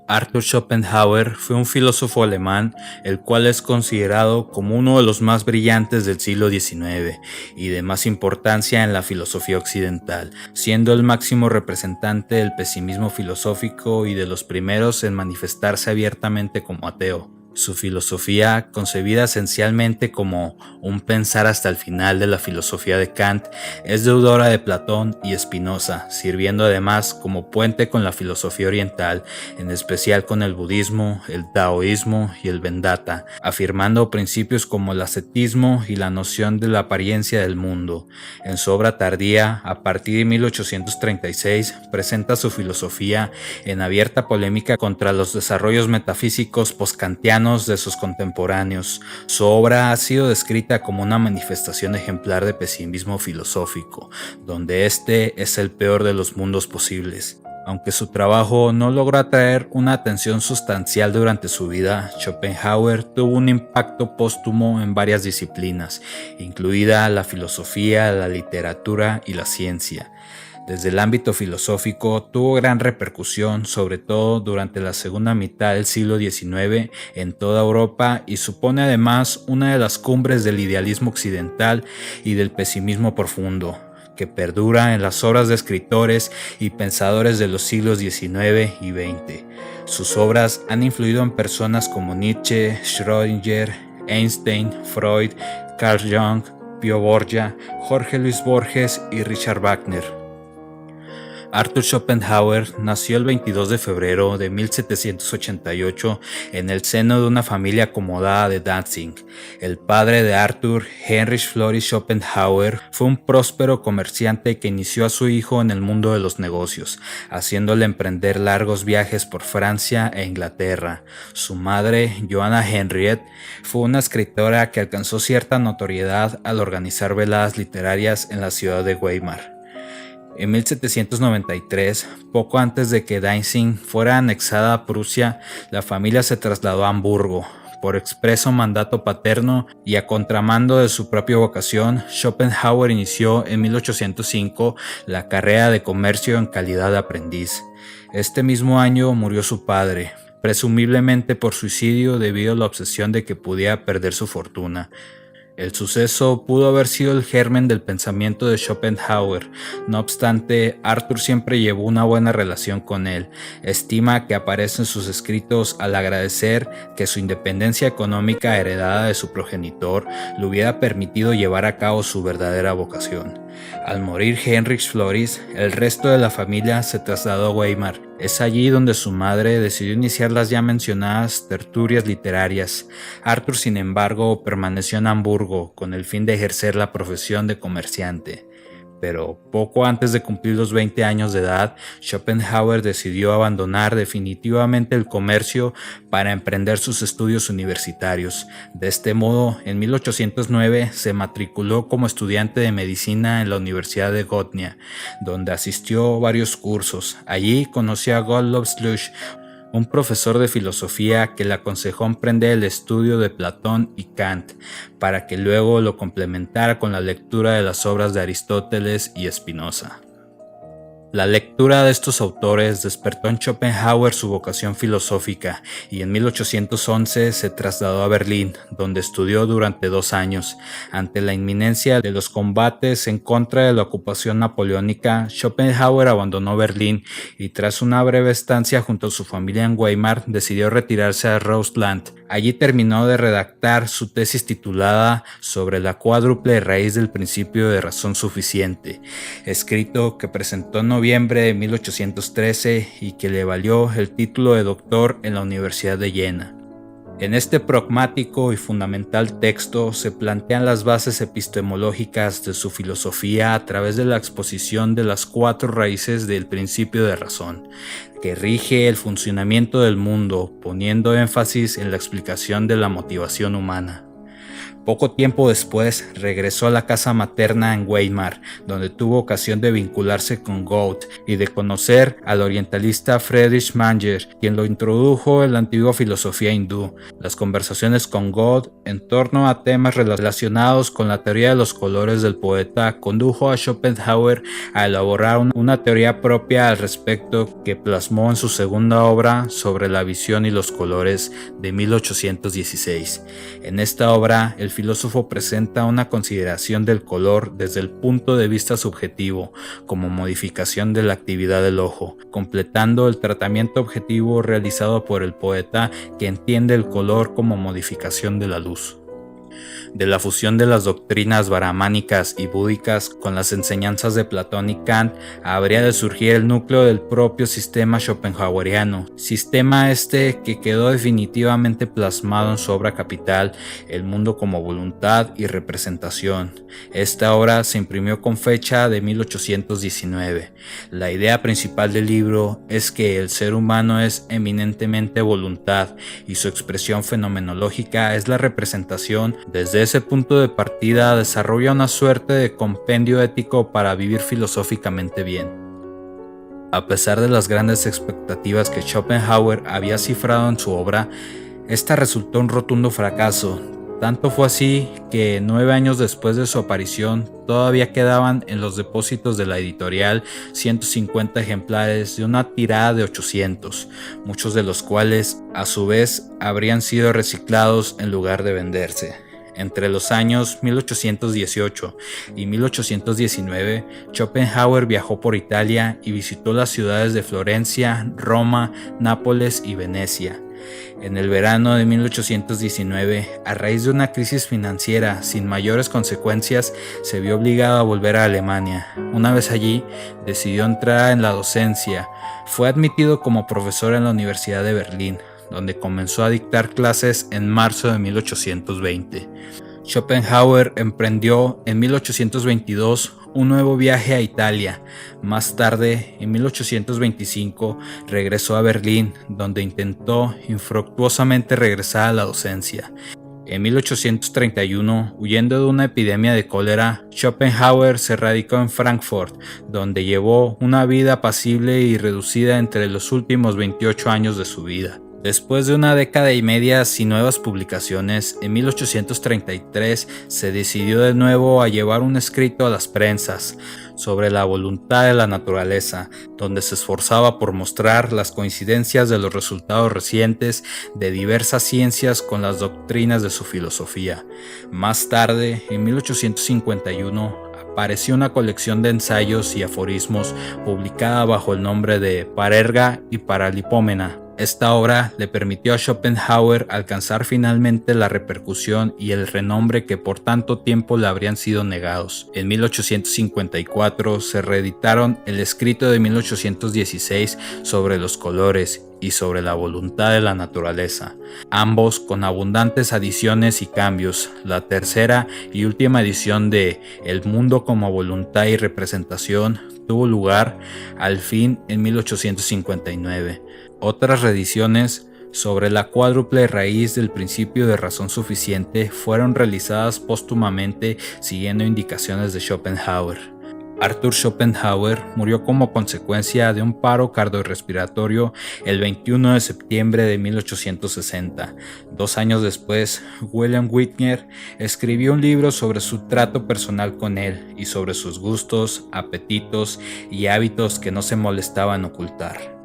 Arthur Schopenhauer fue un filósofo alemán, el cual es considerado como uno de los más brillantes del siglo XIX y de más importancia en la filosofía occidental, siendo el máximo representante del pesimismo filosófico y de los primeros en manifestarse abiertamente como ateo. Su filosofía, concebida esencialmente como un pensar hasta el final de la filosofía de Kant, es deudora de Platón y Spinoza, sirviendo además como puente con la filosofía oriental, en especial con el budismo, el taoísmo y el Vedanta, afirmando principios como el ascetismo y la noción de la apariencia del mundo. En su obra tardía, a partir de 1836, presenta su filosofía en abierta polémica contra los desarrollos metafísicos postkantianos de sus contemporáneos. Su obra ha sido descrita como una manifestación ejemplar de pesimismo filosófico, donde este es el peor de los mundos posibles. Aunque su trabajo no logró atraer una atención sustancial durante su vida, Schopenhauer tuvo un impacto póstumo en varias disciplinas, incluida la filosofía, la literatura y la ciencia. Desde el ámbito filosófico tuvo gran repercusión, sobre todo durante la segunda mitad del siglo XIX en toda Europa, y supone además una de las cumbres del idealismo occidental y del pesimismo profundo, que perdura en las obras de escritores y pensadores de los siglos XIX y XX. Sus obras han influido en personas como Nietzsche, Schrödinger, Einstein, Freud, Carl Jung, Pío Borgia, Jorge Luis Borges y Richard Wagner. Arthur Schopenhauer nació el 22 de febrero de 1788 en el seno de una familia acomodada de Danzig. El padre de Arthur, Heinrich Floris Schopenhauer, fue un próspero comerciante que inició a su hijo en el mundo de los negocios, haciéndole emprender largos viajes por Francia e Inglaterra. Su madre, Johanna Henriette, fue una escritora que alcanzó cierta notoriedad al organizar veladas literarias en la ciudad de Weimar. En 1793, poco antes de que Danzig fuera anexada a Prusia, la familia se trasladó a Hamburgo. Por expreso mandato paterno y a contramando de su propia vocación, Schopenhauer inició en 1805 la carrera de comercio en calidad de aprendiz. Este mismo año murió su padre, presumiblemente por suicidio debido a la obsesión de que pudiera perder su fortuna. El suceso pudo haber sido el germen del pensamiento de Schopenhauer. No obstante, Arthur siempre llevó una buena relación con él. Estima que aparece en sus escritos al agradecer que su independencia económica heredada de su progenitor le hubiera permitido llevar a cabo su verdadera vocación. Al morir Heinrich Floris, el resto de la familia se trasladó a Weimar. Es allí donde su madre decidió iniciar las ya mencionadas tertulias literarias. Arthur, sin embargo, permaneció en Hamburgo con el fin de ejercer la profesión de comerciante. Pero poco antes de cumplir los 20 años de edad, Schopenhauer decidió abandonar definitivamente el comercio para emprender sus estudios universitarios. De este modo, en 1809 se matriculó como estudiante de medicina en la Universidad de Gotinga, donde asistió a varios cursos. Allí conoció a Gottlob Slush, un profesor de filosofía que le aconsejó emprender el estudio de Platón y Kant, para que luego lo complementara con la lectura de las obras de Aristóteles y Spinoza. La lectura de estos autores despertó en Schopenhauer su vocación filosófica y en 1811 se trasladó a Berlín, donde estudió durante 2 años. Ante la inminencia de los combates en contra de la ocupación napoleónica, Schopenhauer abandonó Berlín y tras una breve estancia junto a su familia en Weimar decidió retirarse a Russland. Allí terminó de redactar su tesis titulada Sobre la cuádruple raíz del principio de razón suficiente, escrito que presentó en noviembre de 1813 y que le valió el título de doctor en la Universidad de Jena. En este pragmático y fundamental texto se plantean las bases epistemológicas de su filosofía a través de la exposición de las 4 raíces del principio de razón, que rige el funcionamiento del mundo, poniendo énfasis en la explicación de la motivación humana. Poco tiempo después regresó a la casa materna en Weimar, donde tuvo ocasión de vincularse con Goethe y de conocer al orientalista Friedrich Manger, quien lo introdujo en la antigua filosofía hindú. Las conversaciones con Goethe en torno a temas relacionados con la teoría de los colores del poeta condujo a Schopenhauer a elaborar una teoría propia al respecto que plasmó en su segunda obra sobre la visión y los colores de 1816. En esta obra, el filósofo presenta una consideración del color desde el punto de vista subjetivo, como modificación de la actividad del ojo, completando el tratamiento objetivo realizado por el poeta, que entiende el color como modificación de la luz. De la fusión de las doctrinas brahmánicas y búdicas con las enseñanzas de Platón y Kant habría de surgir el núcleo del propio sistema schopenhaueriano, sistema que quedó definitivamente plasmado en su obra capital, El mundo como voluntad y representación. Esta obra se imprimió con fecha de 1819. La idea principal del libro es que el ser humano es eminentemente voluntad y su expresión fenomenológica es la representación. Desde ese punto de partida desarrolla una suerte de compendio ético para vivir filosóficamente bien. A pesar de las grandes expectativas que Schopenhauer había cifrado en su obra, esta resultó un rotundo fracaso. Tanto fue así que 9 años después de su aparición todavía quedaban en los depósitos de la editorial 150 ejemplares de una tirada de 800, muchos de los cuales a su vez habrían sido reciclados en lugar de venderse. Entre los años 1818 y 1819, Schopenhauer viajó por Italia y visitó las ciudades de Florencia, Roma, Nápoles y Venecia. En el verano de 1819, a raíz de una crisis financiera sin mayores consecuencias, se vio obligado a volver a Alemania. Una vez allí, decidió entrar en la docencia. Fue admitido como profesor en la Universidad de Berlín, donde comenzó a dictar clases en marzo de 1820. Schopenhauer emprendió en 1822 un nuevo viaje a Italia. Más tarde, en 1825, regresó a Berlín, donde intentó infructuosamente regresar a la docencia. En 1831, huyendo de una epidemia de cólera, Schopenhauer se radicó en Frankfurt, donde llevó una vida apacible y reducida entre los últimos 28 años de su vida. Después de una década y media sin nuevas publicaciones, en 1833 se decidió de nuevo a llevar un escrito a las prensas sobre la voluntad de la naturaleza, donde se esforzaba por mostrar las coincidencias de los resultados recientes de diversas ciencias con las doctrinas de su filosofía. Más tarde, en 1851, apareció una colección de ensayos y aforismos publicada bajo el nombre de Parerga y Paralipómena. Esta obra le permitió a Schopenhauer alcanzar finalmente la repercusión y el renombre que por tanto tiempo le habrían sido negados. En 1854 se reeditaron el escrito de 1816 sobre los colores y sobre la voluntad de la naturaleza, ambos con abundantes adiciones y cambios. La tercera y última edición de El mundo como voluntad y representación tuvo lugar al fin en 1859. Otras reediciones sobre la cuádruple raíz del principio de razón suficiente fueron realizadas póstumamente siguiendo indicaciones de Schopenhauer. Arthur Schopenhauer murió como consecuencia de un paro cardiorrespiratorio el 21 de septiembre de 1860. 2 años después, William Whitner escribió un libro sobre su trato personal con él y sobre sus gustos, apetitos y hábitos que no se molestaba en ocultar.